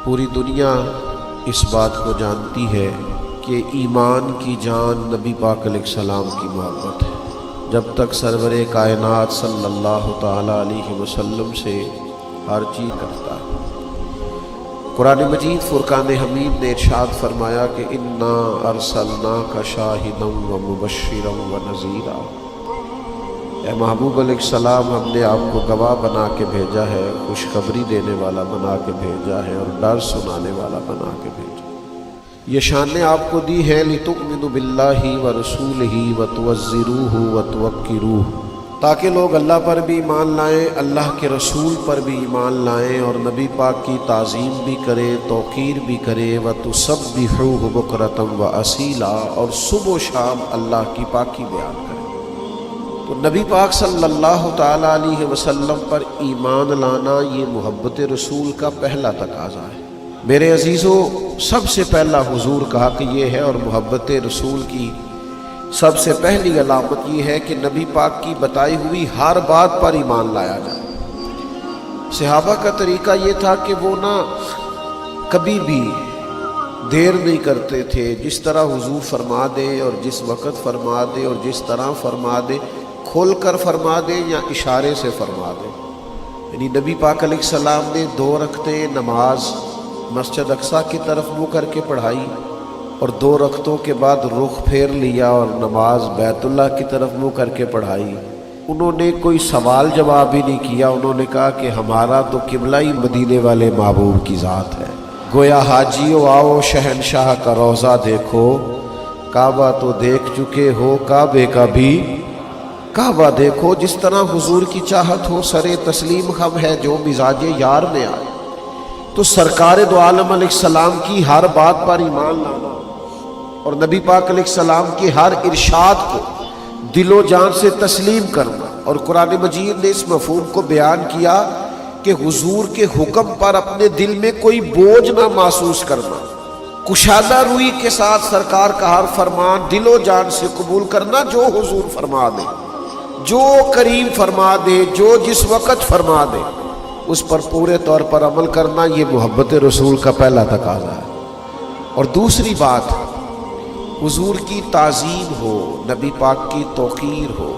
پوری دنیا اس بات کو جانتی ہے کہ ایمان کی جان نبی پاک علیہ السلام کی محبت ہے۔ جب تک سرور کائنات صلی اللہ تعالیٰ علیہ وسلم سے ہر چیز کرتا ہے۔ قرآن مجید فرقان حمید نے ارشاد فرمایا کہ انا ارسلناک شاہدا ومبشرا ونذیرا، اے محبوب علیہ السلام ہم نے آپ کو گواہ بنا کے بھیجا ہے، خوشخبری دینے والا بنا کے بھیجا ہے اور ڈر سنانے والا بنا کے بھیجا۔ یہ شانیں آپ کو دی ہے لتؤمنوا باللہ ورسولہ وتعزروہ وتوقروہ، تاکہ لوگ اللہ پر بھی ایمان لائیں، اللہ کے رسول پر بھی ایمان لائیں اور نبی پاک کی تعظیم بھی کریں، توقیر بھی کریں، وتسبحوہ بکرۃ واصیلا، اور صبح و شام اللہ کی پاکی بیان کریں۔ تو نبی پاک صلی اللہ تعالیٰ علیہ وسلم پر ایمان لانا یہ محبت رسول کا پہلا تقاضا ہے۔ میرے عزیزو، سب سے پہلا حضور کا حق یہ ہے اور محبت رسول کی سب سے پہلی علامت یہ ہے کہ نبی پاک کی بتائی ہوئی ہر بات پر ایمان لایا جائے۔ صحابہ کا طریقہ یہ تھا کہ وہ کبھی بھی دیر نہیں کرتے تھے، جس طرح حضور فرما دے اور جس وقت فرما دے اور جس طرح فرما دے، کھول کر فرما دے یا اشارے سے فرما دے۔ یعنی نبی پاک علیہ السلام نے 2 رکعتیں نماز مسجد اقصیٰ کی طرف منہ کر کے پڑھائی اور 2 رکعتوں کے بعد رخ پھیر لیا اور نماز بیت اللہ کی طرف منہ کر کے پڑھائی۔ انہوں نے کوئی سوال جواب ہی نہیں کیا، انہوں نے کہا کہ ہمارا تو قبلہ ہی مدینے والے محبوب کی ذات ہے۔ گویا حاجیو آؤ شہنشاہ کا روضہ دیکھو، کعبہ تو دیکھ چکے ہو، کعبے کا بھی کعبہ دیکھو۔ جس طرح حضور کی چاہت ہو، سر تسلیم خم ہے جو مزاج یار میں آئے۔ تو سرکار دو عالم علیہ السلام کی ہر بات پر ایمان لانا اور نبی پاک علیہ السلام کے ہر ارشاد کو دل و جان سے تسلیم کرنا، اور قرآن مجید نے اس مفہوم کو بیان کیا کہ حضور کے حکم پر اپنے دل میں کوئی بوجھ نہ محسوس کرنا، کشادہ روئی کے ساتھ سرکار کا ہر فرمان دل و جان سے قبول کرنا، جو حضور فرما دے، جو کریم فرما دے، جو جس وقت فرما دے اس پر پورے طور پر عمل کرنا، یہ محبت رسول کا پہلا تقاضا ہے۔ اور دوسری بات، حضور کی تعظیم ہو، نبی پاک کی توقیر ہو،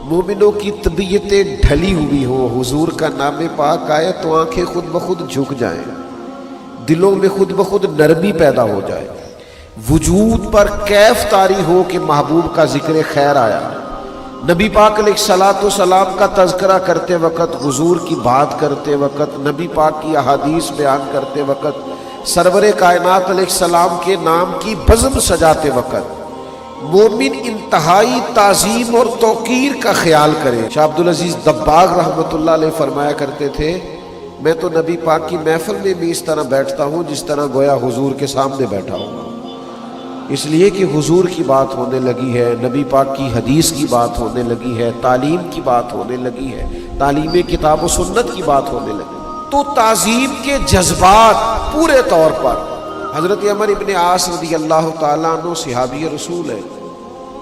مومنوں کی طبیعتیں ڈھلی ہوئی ہو، حضور کا نام پاک آئے تو آنکھیں خود بخود جھک جائیں، دلوں میں خود بخود نرمی پیدا ہو جائے، وجود پر کیف طاری ہو کہ محبوب کا ذکر خیر آیا۔ نبی پاک علیہ السلام کا تذکرہ کرتے وقت، حضور کی بات کرتے وقت، نبی پاک کی احادیث بیان کرتے وقت، سرور کائنات علیہ السلام کے نام کی بزم سجاتے وقت مومن انتہائی تعظیم اور توقیر کا خیال کرے۔ شاہ عبدالعزیز دباغ رحمۃ اللہ علیہ فرمایا کرتے تھے، میں تو نبی پاک کی محفل میں بھی اس طرح بیٹھتا ہوں جس طرح گویا حضور کے سامنے بیٹھا ہوں، اس لیے کہ حضور کی بات ہونے لگی ہے، نبی پاک کی حدیث کی بات ہونے لگی ہے، تعلیم کی بات ہونے لگی ہے، تعلیم کتاب و سنت کی بات ہونے لگی۔ تو تعظیم کے جذبات پورے طور پر، حضرت عمر ابن عاص رضی اللہ تعالیٰ عنہ صحابی رسول ہے،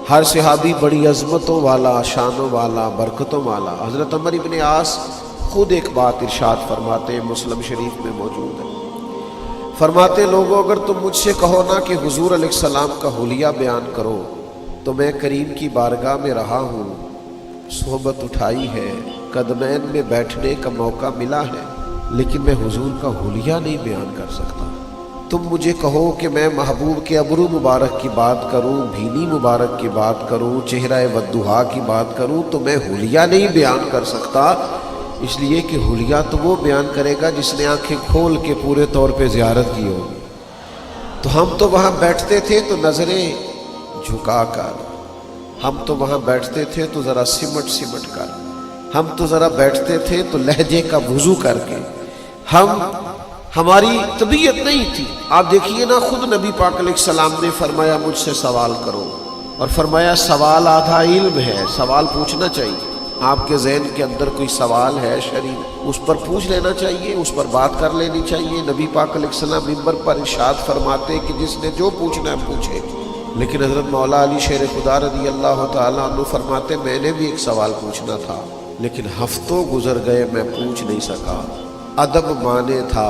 ہر صحابی بڑی عظمتوں والا، شانوں والا، برکتوں والا۔ حضرت عمر ابن عاص خود ایک بات ارشاد فرماتے ہیں، مسلم شریف میں موجود ہے، فرماتے لوگوں اگر تم مجھ سے کہو نا کہ حضور علیہ السلام کا حلیہ بیان کرو تو میں کریم کی بارگاہ میں رہا ہوں، صحبت اٹھائی ہے، قدمین میں بیٹھنے کا موقع ملا ہے، لیکن میں حضور کا حلیہ نہیں بیان کر سکتا۔ تم مجھے کہو کہ میں محبوب کے ابرو مبارک کی بات کروں، بھینی مبارک کی بات کروں، چہرہ والضحیٰ کی بات کروں تو میں حلیہ نہیں بیان کر سکتا، اس لیے کہ حلیہ تو وہ بیان کرے گا جس نے آنکھیں کھول کے پورے طور پہ زیارت کی ہوگی۔ تو ہم تو وہاں بیٹھتے تھے تو نظریں جھکا کر، ہم تو وہاں بیٹھتے تھے تو ذرا سمٹ کر، ہم تو ذرا بیٹھتے تھے تو لہجے کا وضو کر کے، ہماری طبیعت نہیں تھی۔ آپ دیکھیے نا، خود نبی پاک علیہ السلام نے فرمایا مجھ سے سوال کرو، اور فرمایا سوال آدھا علم ہے، سوال پوچھنا چاہیے۔ آپ کے ذہن کے اندر کوئی سوال ہے شریف، اس پر پوچھ لینا چاہیے، اس پر بات کر لینی چاہیے۔ نبی پاک علیہ السلام منبر پر ارشاد فرماتے کہ جس نے جو پوچھنا ہے پوچھے، لیکن حضرت مولا علی شیر خدا رضی اللہ تعالیٰ عنہ فرماتے میں نے بھی ایک سوال پوچھنا تھا، لیکن ہفتوں گزر گئے میں پوچھ نہیں سکا۔ ادب مانے تھا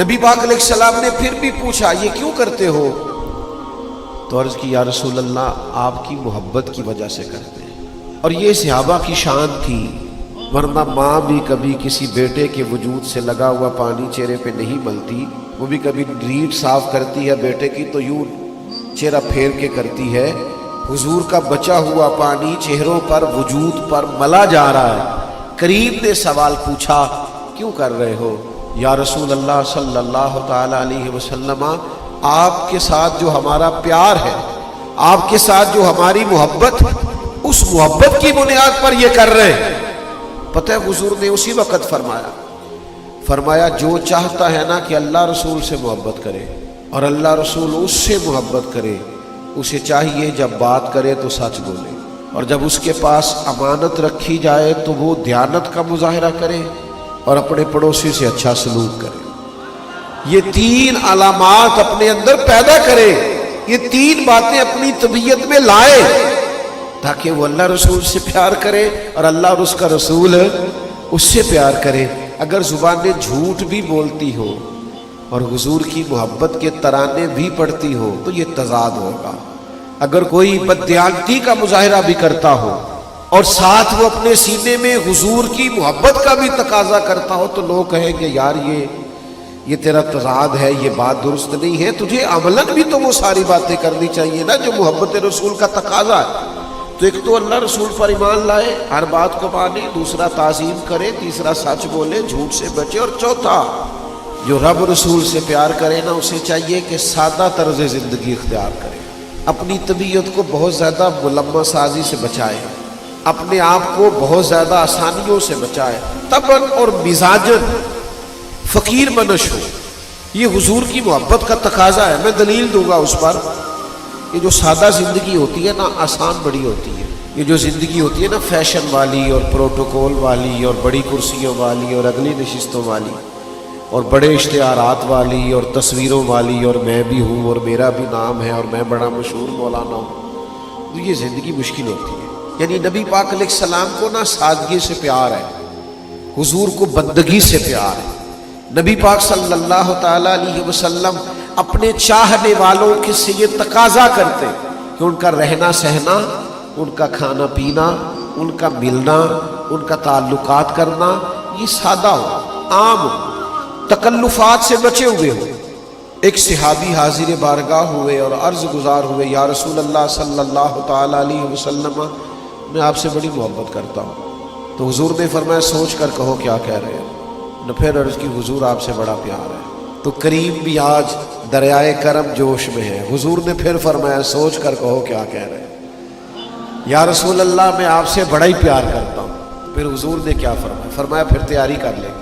نبی پاک علیہ السلام نے پھر بھی پوچھا یہ کیوں کرتے ہو؟ تو عرض کی یا رسول اللہ آپ کی محبت کی وجہ سے کرتے ہیں۔ اور یہ صحابہ کی شان تھی، ورنہ ماں بھی کبھی کسی بیٹے کے وجود سے لگا ہوا پانی چہرے پہ نہیں ملتی، وہ بھی کبھی ریٹ صاف کرتی ہے بیٹے کی تو یوں چہرہ پھیر کے کرتی ہے۔ حضور کا بچا ہوا پانی چہروں پر وجود پر ملا جا رہا ہے۔ کریم نے سوال پوچھا کیوں کر رہے ہو؟ یا رسول اللہ صلی اللہ تعالی علیہ وسلم آپ کے ساتھ جو ہمارا پیار ہے، آپ کے ساتھ جو ہماری محبت، اس محبت کی بنیاد پر یہ کر رہے ہیں۔ پتہ ہے حضور نے اسی وقت فرمایا جو چاہتا ہے نا کہ اللہ رسول سے محبت کرے اور اللہ رسول اس سے محبت کرے، اسے چاہیے جب بات کرے تو سچ بولے، اور جب اس کے پاس امانت رکھی جائے تو وہ دیانت کا مظاہرہ کرے اور اپنے پڑوسی سے اچھا سلوک کرے۔ یہ تین علامات اپنے اندر پیدا کرے، یہ تین باتیں اپنی طبیعت میں لائے تاکہ وہ اللہ رسول سے پیار کرے اور اللہ اور اس کا رسول اس سے پیار کرے۔ اگر زبانیں جھوٹ بھی بولتی ہو اور حضور کی محبت کے ترانے بھی پڑھتی ہو تو یہ تضاد ہوگا۔ اگر کوئی بددیانتی کا مظاہرہ بھی کرتا ہو اور ساتھ وہ اپنے سینے میں حضور کی محبت کا بھی تقاضا کرتا ہو تو لوگ کہیں گے یار یہ تیرا تضاد ہے، یہ بات درست نہیں ہے، تجھے عملاً بھی تو وہ ساری باتیں کرنی چاہیے نا جو محبت رسول کا تقاضا ہے۔ تو ایک تو اللہ رسول پر ایمان لائے، ہر بات کو مانے، دوسرا تعظیم کرے، تیسرا سچ بولے، جھوٹ سے بچے، اور چوتھا جو رب رسول سے پیار کرے نا اسے چاہیے کہ سادہ طرز زندگی اختیار کرے، اپنی طبیعت کو بہت زیادہ ملمہ سازی سے بچائے، اپنے آپ کو بہت زیادہ آسانیوں سے بچائے، طبعاً اور مزاجاً فقیر منش ہو۔ یہ حضور کی محبت کا تقاضا ہے۔ میں دلیل دوں گا اس پر۔ یہ جو سادہ زندگی ہوتی ہے نا آسان بڑی ہوتی ہے۔ یہ جو زندگی ہوتی ہے نا فیشن والی اور پروٹوکول والی اور بڑی کرسیوں والی اور اگلی نشستوں والی اور بڑے اشتہارات والی اور تصویروں والی اور میں بھی ہوں اور میرا بھی نام ہے اور میں بڑا مشہور مولانا ہوں، تو یہ زندگی مشکل ہوتی ہے۔ یعنی نبی پاک علیہ السلام کو نا سادگی سے پیار ہے، حضور کو بندگی سے پیار ہے۔ نبی پاک صلی اللہ تعالی علیہ وسلم اپنے چاہنے والوں کے سے یہ تقاضا کرتے کہ ان کا رہنا سہنا، ان کا کھانا پینا، ان کا ملنا، ان کا تعلقات کرنا یہ سادہ ہو، عام ہو، تکلفات سے بچے ہوئے ہو۔ ایک صحابی حاضر بارگاہ ہوئے اور عرض گزار ہوئے یا رسول اللہ صلی اللہ تعالی علیہ وسلم میں آپ سے بڑی محبت کرتا ہوں۔ تو حضور نے فرمایا سوچ کر کہو کیا کہہ رہے ہیں۔ نہ پھر عرض کی حضور آپ سے بڑا پیار ہے۔ تو کریم بھی آج دریائے کرم جوش میں ہے۔ حضور نے پھر فرمایا سوچ کر کہو کیا کہہ رہے ہیں۔ یا رسول اللہ میں آپ سے بڑا ہی پیار کرتا ہوں۔ پھر حضور نے کیا فرمایا پھر تیاری کر لیں۔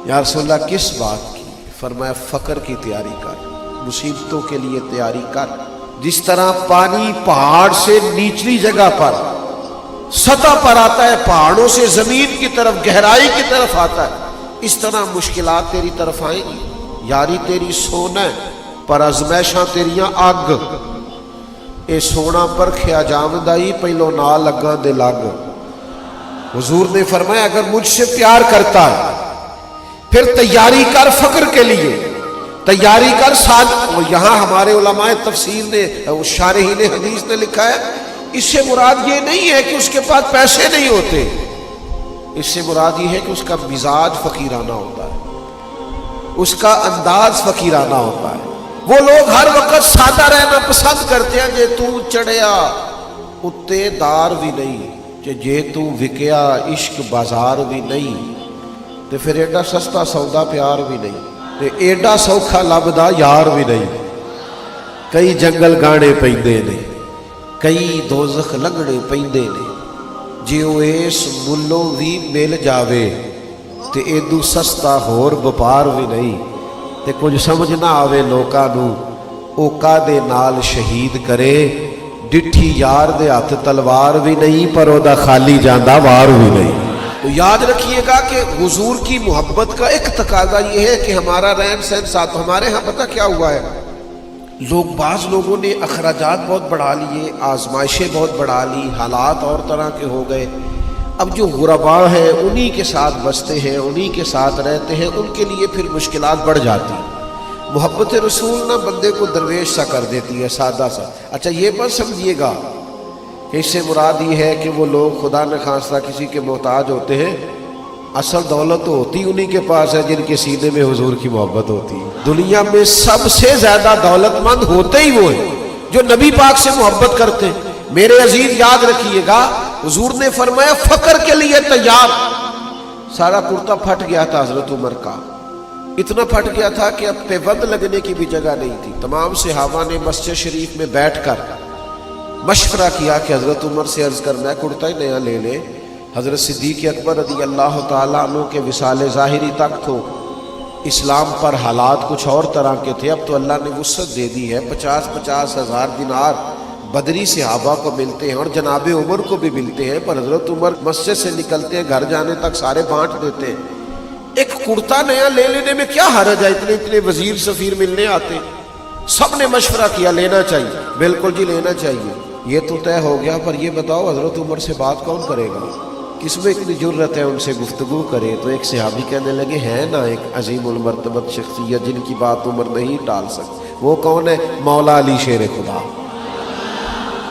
یا رسول اللہ کس بات کی؟ فرمایا فقر کی تیاری کر، مصیبتوں کے لیے تیاری کر۔ جس طرح پانی پہاڑ سے نیچلی جگہ پر سطح پر آتا ہے، پہاڑوں سے زمین کی طرف گہرائی کی طرف آتا ہے، اس طرح مشکلات تیری طرف آئیں گی۔ یاری تیری سونا ہے پر ازمائشاں تیریاں اگ، اے سونا پر کھیا جامدائی پہلو نہ لگا دے لگ۔ حضور نے فرمایا اگر مجھ سے پیار کرتا ہے پھر تیاری کر فقر کے لیے، تیاری کر ساتھ۔ یہاں ہمارے علماء تفسیر نے، شارحین حدیث نے لکھا ہے اس سے مراد یہ نہیں ہے کہ اس کے پاس پیسے نہیں ہوتے، اس سے مراد یہ ہے کہ اس کا مزاج فقیرانہ ہوتا ہے، اس کا انداز فقیرانہ ہوتا ہے۔ وہ لوگ ہر وقت سادہ رہنا پسند کرتے ہیں، جے تو چڑھیا اتے دار بھی نہیں، جے تو وکیا عشق بازار بھی نہیں، تے پھر ایڈا سستا سودا پیار بھی نہیں، تے ایڈا سوکھا لبدا یار بھی نہیں۔ کئی جنگل گانے پیندے نے، کئی دوزخ لنگڑے پیندے نے، جے او اس ملوں بھی مل جاوے تے ایدو سستا ہور وپار بھی نہیں۔ تے کچھ سمجھ نہ آوے لوکاں نوں او کادے نال شہید کرے، ڈٹھی یار دے ہاتھ تلوار بھی نہیں پر او دا خالی جاندہ وار بھی نہیں۔ تو یاد رکھیے گا کہ حضور کی محبت کا ایک تقاضا یہ ہے کہ ہمارا رہن سہن ساتھ۔ ہمارے ہاں پتہ کیا ہوا ہے، بعض لوگوں نے اخراجات بہت بڑھا لیے، آزمائشیں بہت بڑھا لی، حالات اور طرح کے ہو گئے، اب جو غربا ہیں انہی کے ساتھ بستے ہیں، انہی کے ساتھ رہتے ہیں، ان کے لیے پھر مشکلات بڑھ جاتی ہیں۔ محبت رسول نہ بندے کو درویش سا کر دیتی ہے، سادہ سا۔ اچھا یہ مت سمجھیے گا کہ اس سے مراد یہ ہے کہ وہ لوگ خدا نخواستہ کسی کے محتاج ہوتے ہیں، اصل دولت تو ہوتی انہی کے پاس ہے جن کے سینے میں حضور کی محبت ہوتی ہے۔ دنیا میں سب سے زیادہ دولت مند ہوتے ہی وہ ہیں جو نبی پاک سے محبت کرتے ہیں۔ میرے عزیز یاد رکھیے گا، حضور نے فرمایا فقر کے لیے تیار۔ سارا کرتا پھٹ گیا تھا حضرت عمر کا، اتنا پھٹ گیا تھا کہ اب پیوند لگنے کی بھی جگہ نہیں تھی۔ تمام صحابہ نے مسجد شریف میں بیٹھ کر مشورہ کیا کہ حضرت عمر سے عرض کرنا ہے کرتا ہی نیا لے لے۔ حضرت صدیق اکبر رضی اللہ تعالیٰ عنہ کے وصال ظاہری تک تو اسلام پر حالات کچھ اور طرح کے تھے، اب تو اللہ نے وسعت دے دی ہے، 50,000 دینار بدری صحابہ کو ملتے ہیں اور جناب عمر کو بھی ملتے ہیں، پر حضرت عمر مسجد سے نکلتے ہیں گھر جانے تک سارے بانٹ دیتے ہیں۔ ایک کرتا نیا لے لینے میں کیا حرج ہے، اتنے وزیر سفیر ملنے آتے۔ سب نے مشورہ کیا لینا چاہیے، بالکل جی لینا چاہیے۔ یہ تو طے ہو گیا، پر یہ بتاؤ حضرت عمر سے بات کون کرے گا، کس میں اتنی جرت ہے ان سے گفتگو کرے؟ تو ایک صحابی کہنے لگے ہے نا ایک عظیم المرتبت شخصیت جن کی بات عمر نہیں ٹال سکتی، وہ کون ہے؟ مولا علی شیر خدا۔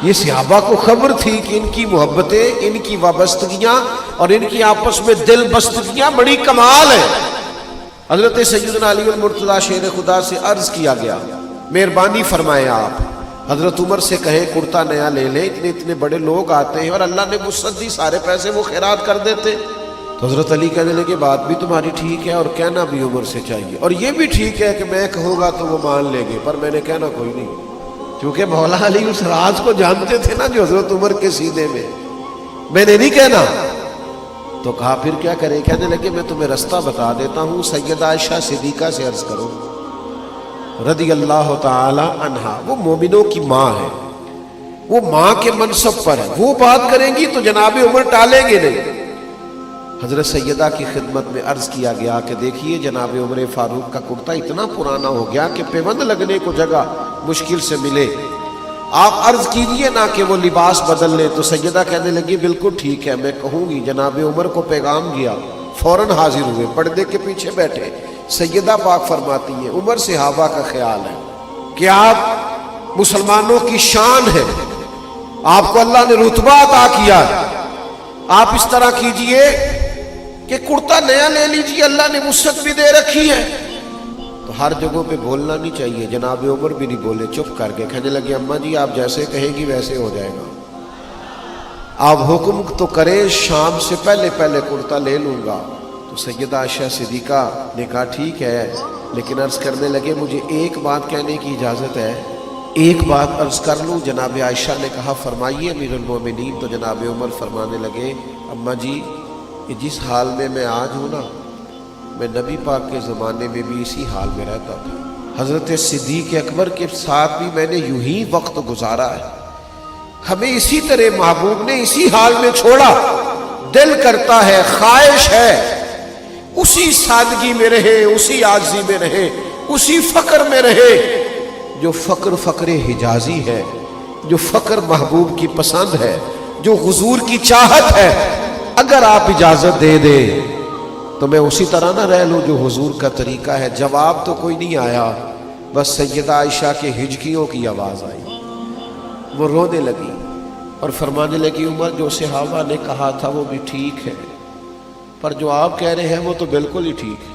یہ صحابہ کو خبر تھی کہ ان کی محبتیں، ان کی وابستگیاں اور ان کی آپس میں دل بستگیاں بڑی کمال ہیں۔ حضرت سیدنا علی المرتضیٰ شیر خدا سے عرض کیا گیا مہربانی فرمائیں آپ حضرت عمر سے کہیں کرتا نیا لے لیں، اتنے بڑے لوگ آتے ہیں اور اللہ نے وسعت دی، سارے پیسے وہ خیرات کر دیتے۔ تو حضرت علی کہنے لگے بات بھی تمہاری ٹھیک ہے اور کہنا بھی عمر سے چاہیے، اور یہ بھی ٹھیک ہے کہ میں کہوں گا تو وہ مان لیں گے، پر میں نے کہنا کوئی نہیں، کیونکہ مولا علی اس راز کو جانتے تھے نا جو حضرت عمر کے سینے میں نے نہیں کہنا۔ تو کہا پھر کیا کرے؟ کہنے لگے میں تمہیں رستہ بتا دیتا ہوں، سیدہ عائشہ صدیقہ سے عرض کرو رضی اللہ تعالی عنہا، وہ مومنوں کی ماں ہے، وہ ماں کے منصب پر ہے، وہ بات کریں گی تو جناب عمر ٹالیں گے نہیں۔ حضرت سیدہ کی خدمت میں عرض کیا گیا کہ دیکھیے جناب عمر فاروق کا کرتا اتنا پرانا ہو گیا کہ پیوند لگنے کو جگہ مشکل سے ملے، آپ عرض کیجئے نا کہ وہ لباس بدل لیں۔ تو سیدہ کہنے لگی بالکل ٹھیک ہے میں کہوں گی۔ جناب عمر کو پیغام گیا، فوراً حاضر ہوئے، پردے کے پیچھے بیٹھے۔ سیدہ پاک فرماتی ہیں عمر صحابہ کا خیال ہے کہ آپ مسلمانوں کی شان ہے، آپ کو اللہ نے رتبہ عطا کیا ہے، آپ اس طرح کیجئے کہ کرتا نیا لے لیجئے، اللہ نے وسعت بھی دے رکھی ہے۔ تو ہر جگہ پہ بولنا نہیں چاہیے، جناب عمر بھی نہیں بولے، چپ کر کے کہنے لگے اماں جی آپ جیسے کہیں گی ویسے ہو جائے گا، آپ حکم تو کریں شام سے پہلے کرتا لے لوں گا۔ تو سیدہ عائشہ صدیقہ نے کہا ٹھیک ہے، لیکن عرض کرنے لگے مجھے ایک بات کہنے کی اجازت ہے، ایک بات عرض کر لوں؟ جناب عائشہ نے کہا فرمائیے امیر المومنین۔ تو جناب عمر فرمانے لگے اماں جی جس حال میں آج ہوں نا، میں نبی پاک کے زمانے میں بھی اسی حال میں رہتا تھا، حضرت صدیق اکبر کے ساتھ بھی میں نے یوں ہی وقت گزارا ہے، ہمیں اسی طرح محبوب نے اسی حال میں چھوڑا، دل کرتا ہے، خواہش ہے اسی سادگی میں رہے، اسی عاجزی میں رہے، اسی فقر میں رہے جو فقر حجازی ہے، جو فقر محبوب کی پسند ہے، جو حضور کی چاہت ہے۔ اگر آپ اجازت دے دیں تو میں اسی طرح نہ رہ لوں جو حضور کا طریقہ ہے۔ جواب تو کوئی نہیں آیا، بس سیدہ عائشہ کے ہجکیوں کی آواز آئی، وہ رونے لگی اور فرمانے لگی عمر جو صحابہ نے کہا تھا وہ بھی ٹھیک ہے، پر جو آپ کہہ رہے ہیں وہ تو بالکل ہی ٹھیک ہے،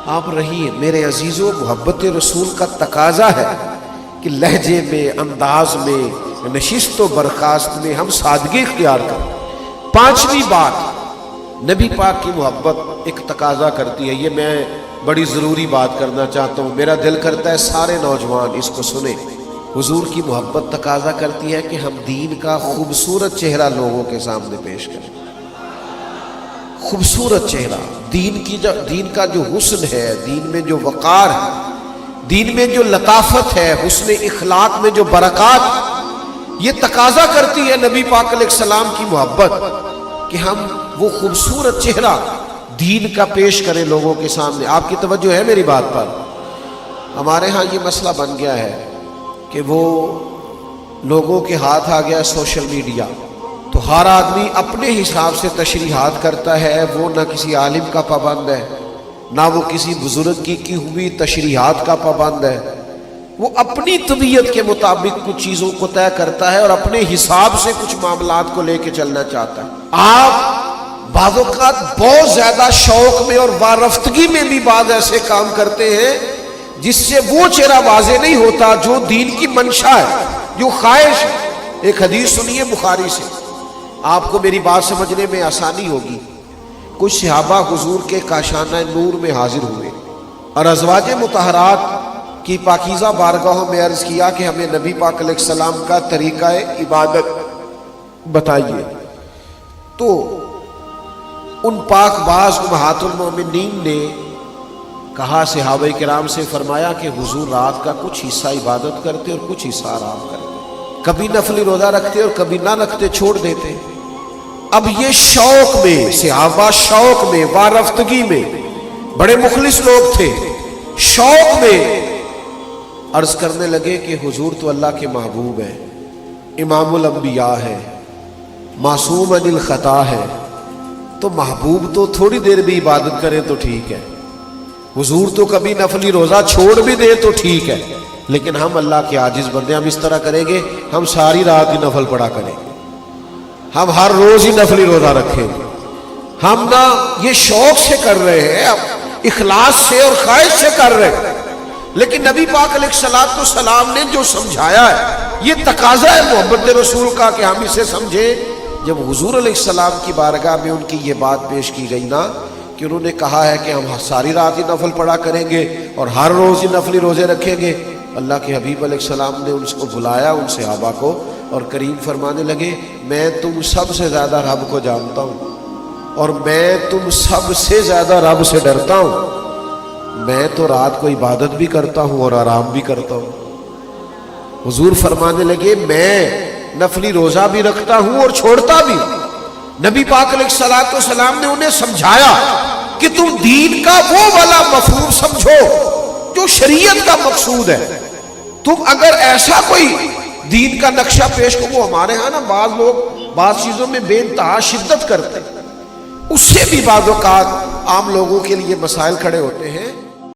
آپ رہیے۔ میرے عزیزوں محبت رسول کا تقاضا ہے کہ لہجے میں، انداز میں، نشست و برخاست میں ہم سادگی اختیار کریں۔ پانچویں بات، نبی پاک کی محبت ایک تقاضا کرتی ہے، یہ میں بڑی ضروری بات کرنا چاہتا ہوں، میرا دل کرتا ہے سارے نوجوان اس کو سنیں۔ حضور کی محبت تقاضا کرتی ہے کہ ہم دین کا خوبصورت چہرہ لوگوں کے سامنے پیش کریں، خوبصورت چہرہ، دین کا جو حسن ہے، دین میں جو وقار ہے، دین میں جو لطافت ہے، حسن اخلاق میں جو برکات، یہ تقاضا کرتی ہے نبی پاک علیہ السلام کی محبت کہ ہم وہ خوبصورت چہرہ دین کا پیش کریں لوگوں کے سامنے۔ آپ کی توجہ ہے میری بات پر؟ ہمارے ہاں یہ مسئلہ بن گیا ہے کہ وہ لوگوں کے ہاتھ آ گیا سوشل میڈیا، تو ہر آدمی اپنے حساب سے تشریحات کرتا ہے، وہ نہ کسی عالم کا پابند ہے، نہ وہ کسی بزرگ کی ہوئی تشریحات کا پابند ہے، وہ اپنی طبیعت کے مطابق کچھ چیزوں کو طے کرتا ہے اور اپنے حساب سے کچھ معاملات کو لے کے چلنا چاہتا ہے۔ آپ بعض اوقات بہت زیادہ شوق میں اور وارفتگی میں بھی بعض ایسے کام کرتے ہیں جس سے وہ چہرہ واضح نہیں ہوتا جو دین کی منشا ہے، جو خواہش ہے۔ ایک حدیث سنیے بخاری سے، آپ کو میری بات سمجھنے میں آسانی ہوگی۔ کچھ صحابہ حضور کے کاشانہ نور میں حاضر ہوئے اور ازواج مطہرات کی پاکیزہ بارگاہوں میں عرض کیا کہ ہمیں نبی پاک علیہ السلام کا طریقہ عبادت بتائیے۔ تو ان پاک باز امہات المومنین نے کہا صحابہ کرام سے، فرمایا کہ حضور رات کا کچھ حصہ عبادت کرتے اور کچھ حصہ آرام کرتے، کبھی نفلی روزہ رکھتے اور کبھی نہ رکھتے، چھوڑ دیتے۔ اب یہ شوق میں، صحابہ شوق میں، وارفتگی میں، بڑے مخلص لوگ تھے، شوق میں عرض کرنے لگے کہ حضور تو اللہ کے محبوب ہے، امام الانبیاء ہے، معصوم عن الخطا ہے، تو محبوب تو تھوڑی دیر بھی عبادت کرے تو ٹھیک ہے، حضور تو کبھی نفلی روزہ چھوڑ بھی دے تو ٹھیک ہے، لیکن ہم اللہ کے عاجز بندے، ہم اس طرح کریں گے، ہم ساری رات ہی نفل پڑھا کریں گے، ہم ہر روز ہی نفلی روزہ رکھیں گے، ہم نہ یہ شوق سے کر رہے ہیں، اخلاص سے اور خواہش سے کر رہے ہیں، لیکن نبی پاک علیہ الصلوۃ والسلام نے جو سمجھایا ہے، یہ تقاضا ہے محبت رسول کا کہ ہم اسے سمجھیں۔ جب حضور علیہ السلام کی بارگاہ میں ان کی یہ بات پیش کی گئی نا کہ انہوں نے کہا ہے کہ ہم ساری رات ہی نفل پڑھا کریں گے اور ہر روز ہی نفلی روزے رکھیں گے، اللہ کے حبیب علیہ السلام نے ان کو بلایا، ان صحابہ کو، اور کریم فرمانے لگے، میں تم سب سے زیادہ رب کو جانتا ہوں اور میں تم سب سے زیادہ رب سے ڈرتا ہوں، میں تو رات کو عبادت بھی کرتا ہوں اور آرام بھی کرتا ہوں۔ حضور فرمانے لگے، میں نفلی روزہ بھی رکھتا ہوں اور چھوڑتا بھی ہوں۔ نبی پاک علیہ الصلوۃ والسلام نے انہیں سمجھایا کہ تم دین کا وہ والا مفہوم سمجھو جو شریعت کا مقصود ہے، تم اگر ایسا کوئی دین کا نقشہ پیش کرو، ہمارے ہاں نا بعض لوگ بعض چیزوں میں بے انتہا شدت کرتے ہیں، اس سے بھی بعض اوقات عام لوگوں کے لیے مسائل کھڑے ہوتے ہیں۔